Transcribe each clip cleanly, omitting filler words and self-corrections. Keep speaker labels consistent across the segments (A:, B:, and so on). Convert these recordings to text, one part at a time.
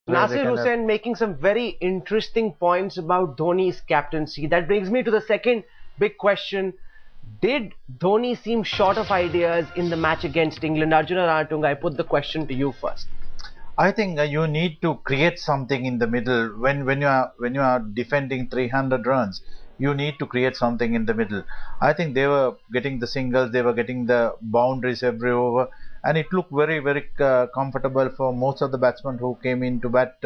A: Nasir Hussain making some very interesting points about Dhoni's captaincy. That brings me to the second big question. Did Dhoni seem short of ideas in the match against England? Arjuna Ranatunga, I put the question to you first.
B: I think you need to create something in the middle. When you are defending 300 runs, you need to create something in the middle. I think they were getting the singles, they were getting the boundaries every over, and it looked very comfortable for most of the batsmen who came in to bat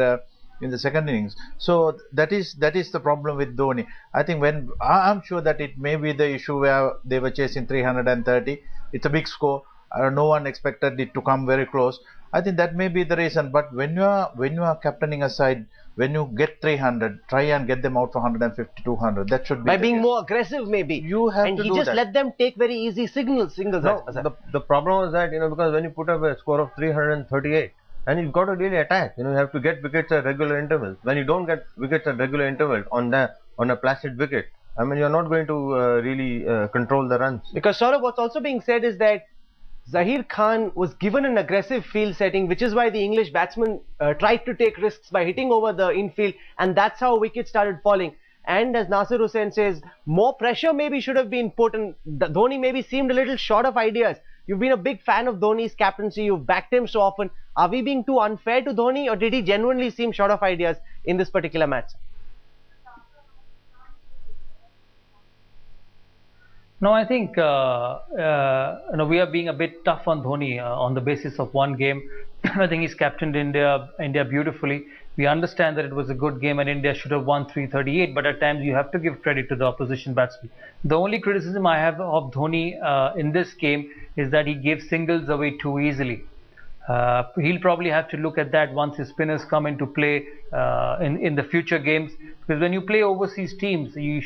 B: in the second innings. So that is the problem with Dhoni. I think when I'm sure that it may be the issue where they were chasing 330. It's a big score. No one expected it to come very close. I think that may be the reason. But when you are captaining a side, when you get 300, try and get them out for 150, 200. That should be
A: by being more aggressive, maybe.
B: You have
A: and
B: to
A: he
B: do
A: just
B: that.
A: let them take very easy singles.
C: No, the problem was that, because when you put up a score of 338, and you've got to really attack, you have to get wickets at regular intervals. When you don't get wickets at regular intervals on a placid wicket, I mean, you're not going to really control the runs.
A: Because Saurabh, what's also being said is that Zahir Khan was given an aggressive field setting, which is why the English batsmen tried to take risks by hitting over the infield, and that's how wickets started falling. And as Nasir Hussain says, more pressure maybe should have been put, and Dhoni maybe seemed a little short of ideas. You've been a big fan of Dhoni's captaincy, you've backed him so often. Are we being too unfair to Dhoni, or did he genuinely seem short of ideas in this particular match?
D: No, I think we are being a bit tough on Dhoni on the basis of one game. I think he's captained India beautifully. We understand that it was a good game and India should have won 338, but at times you have to give credit to the opposition batsman. The only criticism I have of Dhoni in this game is that he gave singles away too easily. He'll probably have to look at that once his spinners come into play in the future games, because when you play overseas teams, you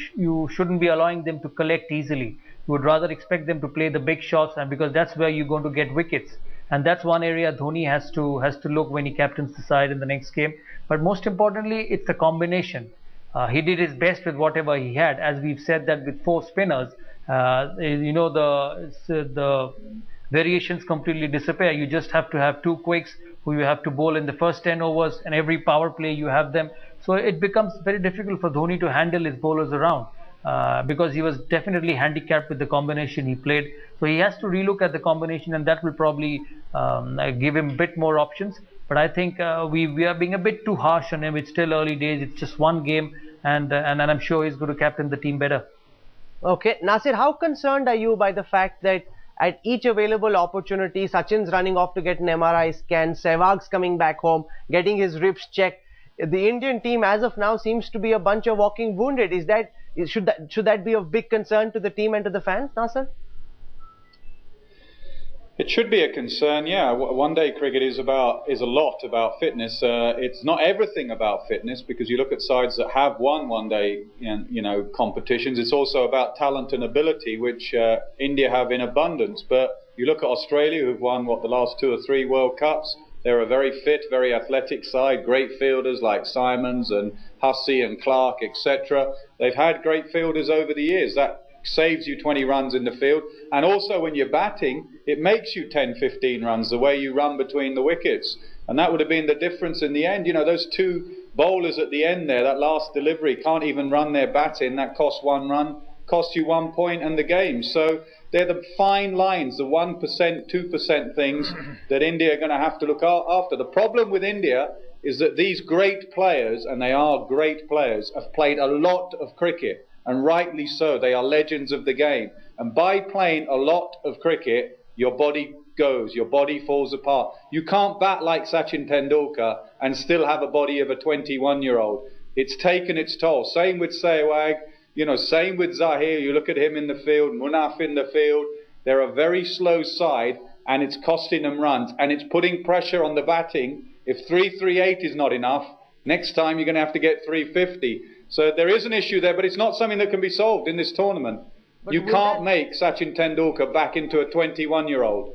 D: shouldn't be allowing them to collect easily. You would rather expect them to play the big shots, and because that's where you're going to get wickets, and that's one area Dhoni has to look when he captains the side in the next game. But most importantly, it's a combination. He did his best with whatever he had. As we've said that with 4 spinners, the variations completely disappear. You just have to have 2 quicks who you have to bowl in the first 10 overs, and every power play you have them. So it becomes very difficult for Dhoni to handle his bowlers around because he was definitely handicapped with the combination he played. So he has to relook at the combination, and that will probably give him a bit more options. But I think we are being a bit too harsh on him. It's still early days. It's just one game, and I'm sure he's going to captain the team better.
A: Okay, Nasir, how concerned are you by the fact that at each available opportunity, Sachin's running off to get an MRI scan, Sehwag's coming back home, getting his ribs checked? The Indian team as of now seems to be a bunch of walking wounded. Should that be of big concern to the team and to the fans, Nasir?
E: It should be a concern, yeah. One-day cricket is a lot about fitness. It's not everything about fitness, because you look at sides that have won one-day, competitions. It's also about talent and ability, which India have in abundance. But you look at Australia, who've won the last 2 or 3 World Cups. They're a very fit, very athletic side. Great fielders like Simons and Hussey and Clark, etc. They've had great fielders over the years. That saves you 20 runs in the field, and also when you're batting, it makes you 10-15 runs the way you run between the wickets. And that would have been the difference in the end. Those 2 bowlers at the end there, that last delivery, can't even run their bat in. That cost 1 run, cost you 1 point and the game. So they're the fine lines, the 1%, 2% things that India are going to have to look after. The problem with India is that these great players, and they are great players, have played a lot of cricket. And rightly so. They are legends of the game. And by playing a lot of cricket, your body goes, your body falls apart. You can't bat like Sachin Tendulkar and still have a body of a 21-year-old. It's taken its toll. Same with Sehwag, same with Zahir. You look at him in the field, Munaf in the field. They're a very slow side, and it's costing them runs. And it's putting pressure on the batting. If 338 is not enough, next time you're going to have to get 350. So there is an issue there, but it's not something that can be solved in this tournament. You can't make Sachin Tendulkar back into a 21-year-old.